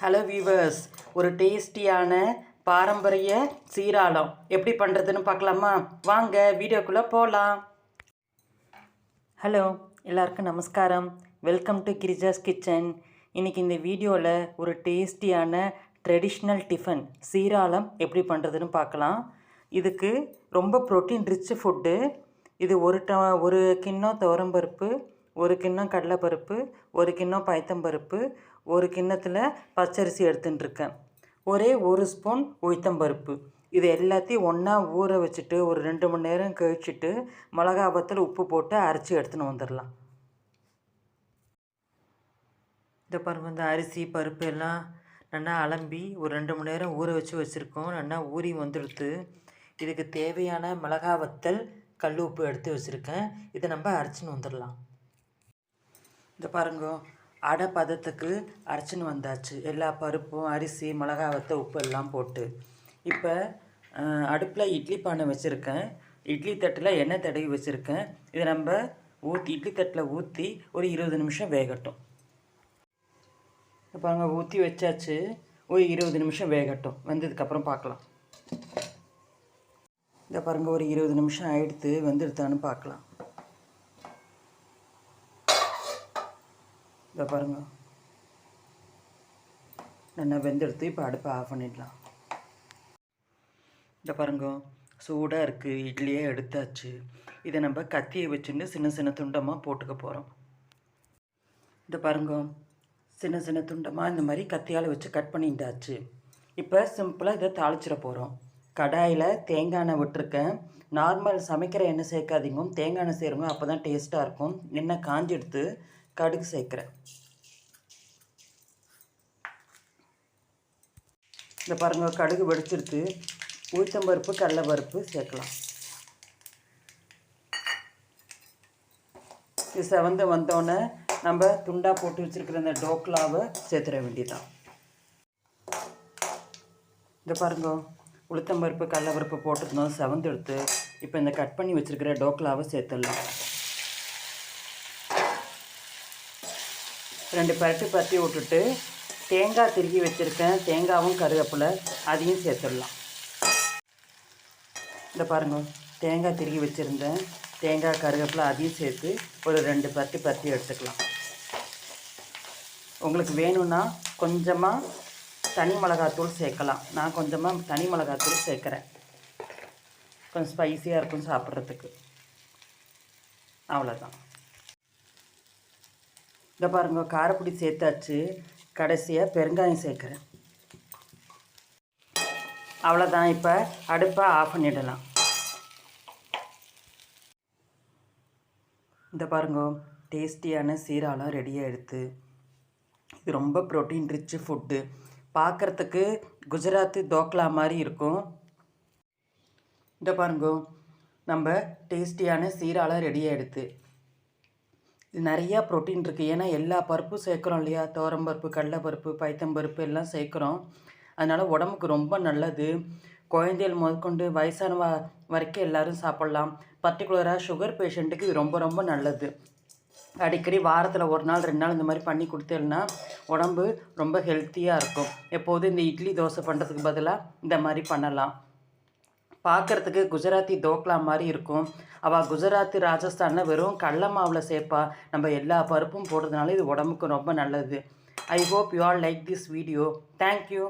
Hello viewers, ஒரு டேஸ்டியான பாரம்பரிய சீராளம் எப்படி பண்ணுறதுன்னு பார்க்கலாமா? வாங்க வீடியோக்குள்ளே போகலாம். ஹலோ, எல்லாருக்கும் நமஸ்காரம். Welcome to Girija's kitchen. இன்றைக்கி இந்த வீடியோவில் ஒரு டேஸ்டியான ட்ரெடிஷ்னல் டிஃபன் சீராளம் எப்படி பண்ணுறதுன்னு பார்க்கலாம். இதுக்கு ரொம்ப ப்ரோட்டீன் ரிச் ஃபுட்டு. இது ஒரு கிண்ணம் துவரம்பருப்பு, ஒரு கிண்ணம் கடலைப்பருப்பு, ஒரு கிண்ணம் பயத்தம்பருப்பு, ஒரு கிண்ணத்தில் பச்சரிசி எடுத்துட்டுருக்கேன். ஒரு ஸ்பூன் உளுத்தம்பருப்பு. இது எல்லாத்தையும் ஒன்றா ஊற வச்சுட்டு ஒரு 2 மணி நேரம் கழிச்சுட்டு மிளகா வத்தல் உப்பு போட்டு அரைச்சி எடுத்துன்னு வந்துடலாம். இந்த பாருங்கள், இந்த அரிசி பருப்பு எல்லாம் நல்லா அலம்பி ஒரு 2 மணி நேரம் ஊற வச்சுருக்கோம். நல்லா ஊறி வந்துடுத்து. இதுக்கு தேவையான மிளகா வத்தல் கல் உப்பு எடுத்து வச்சுருக்கேன். இதை நம்ம அரைச்சின்னு வந்துடலாம். இந்த பாருங்க, அடை பதத்துக்கு அரைச்சின்னு வந்தாச்சு. எல்லா பருப்பும் அரிசி மிளகா வத்தல் உப்பு எல்லாம் போட்டு இப்போ அடுப்பில் இட்லி பானை வச்சுருக்கேன். இட்லி தட்டில் எண்ணெய் தடவி வச்சுருக்கேன். இதை நம்ம இட்லி தட்டில் ஊற்றி ஒரு 20 நிமிஷம் வேகட்டும். இப்போ அங்கே ஊற்றி வச்சாச்சு. ஒரு 20 நிமிஷம் வேகட்டும். வந்ததுக்கப்புறம் பார்க்கலாம். இந்த பாருங்கள், ஒரு 20 நிமிஷம் ஆகிடுத்து. வெந்துடுத்தான்னு பார்க்கலாம். இதை பாருங்கள், நல்லா வெந்தெடுத்து இப்போ அடுப்பை ஆஃப் பண்ணிடலாம். இந்த பாருங்க, சூடாக இருக்குது. இட்லியே எடுத்தாச்சு. இதை நம்ம கத்தியை வச்சுட்டு சின்ன சின்ன துண்டமாக போட்டுக்க போகிறோம். இந்த பாருங்க, சின்ன சின்ன துண்டமாக இந்த மாதிரி கத்தியால் வச்சு கட் பண்ணிட்டாச்சு. இப்போ சிம்பிளாக இதை தாளிச்சிட போகிறோம். கடாயில் தேங்காய் எண்ணெய் விட்டுருக்கேன். நார்மல் சமைக்கிற எண்ணெய் சேர்க்காதீங்க, தேங்காய் எண்ணெய் சேருங்க, அப்போ தான் டேஸ்ட்டாக இருக்கும். எண்ணெய் காஞ்சி எடுத்து கடுகு சேர்க்குறேன். இந்த பாருங்கள், கடுகு வெடிச்சிருத்து. உளுத்தம்பருப்பு கடலைப்பருப்பு சேர்க்கலாம். இது செவந்து வந்தோடனே நம்ம துண்டாக போட்டு வச்சுருக்கிற இந்த டோக்லாவை சேர்த்துட வேண்டியதான். இந்த பாருங்க, உளுத்தம்பருப்பு கடலைப்பருப்பு போட்டுருந்தோம், செவந்து எடுத்து இப்போ இந்த கட் பண்ணி வச்சுருக்கிற டோக்லாவை சேர்த்துடலாம். 2 பரட்டி விட்டுட்டு தேங்காய் திருகி வச்சுருக்கேன். தேங்காயும் கருவேப்பிலை அதையும் சேர்த்துடலாம். இந்த பாருங்கள், தேங்காய் திருகி வச்சுருந்தேன். தேங்காய் கருவேப்பிலை அதையும் சேர்த்து ஒரு 2 பரட்டி எடுத்துக்கலாம். உங்களுக்கு வேணும்னா கொஞ்சமாக தனி மிளகாத்தூள் சேர்க்கலாம். நான் கொஞ்சமாக தனி மிளகாத்தூள் சேர்க்குறேன். கொஞ்சம் ஸ்பைஸியாக இருக்கும் சாப்பிட்றதுக்கு. அவ்வளோதான். இந்த பாருங்க, காரப்பொடி சேர்த்தாச்சு. கடைசியாக பெருங்காயம் சேர்க்குறேன். அவ்வளோதான். இப்போ அடுப்பை ஆஃப் பண்ணிடலாம். இந்த பாருங்க, டேஸ்டியான சீராளம் ரெடியாக எடுத்து. இது ரொம்ப ப்ரோட்டீன் ரிச் ஃபுட்டு. பார்க்குறதுக்கு குஜராத்தி தோக்லா மாதிரி இருக்கும். இந்த பாருங்க, நம்ம டேஸ்டியான சீராளம் ரெடியாக எடுத்து. இது நிறையா ப்ரோட்டீன் இருக்குது. ஏன்னா எல்லா பருப்பும் சேர்க்குறோம் இல்லையா? துவரம்பருப்பு, கடலைப்பருப்பு, பயத்தம்பருப்பு எல்லாம் சேர்க்குறோம். அதனால் உடம்புக்கு ரொம்ப நல்லது. குழந்தைகள் முதற்கொண்டு வயசான வரைக்கும் எல்லோரும் சாப்பிட்லாம். பர்டிகுலராக சுகர் பேஷண்ட்டுக்கு இது ரொம்ப ரொம்ப நல்லது. அடிக்கடி வாரத்தில் 1 நாள் 2 நாள் இந்த மாதிரி பண்ணி கொடுத்தேன்னா உடம்பு ரொம்ப ஹெல்த்தியாக இருக்கும். எப்போதும் இந்த இட்லி தோசை பண்ணுறதுக்கு பதிலாக இந்த மாதிரி பண்ணலாம். பார்க்குறதுக்கு குஜராத்தி தோக்லா மாதிரி இருக்கும். அவள் குஜராத்தி ராஜஸ்தானில் வெறும் கடல மாவில் சேர்ப்பா. நம்ம எல்லா பருப்பும் போடுறதுனால இது உடம்புக்கு ரொம்ப நல்லது. I hope you all like this video. Thank you.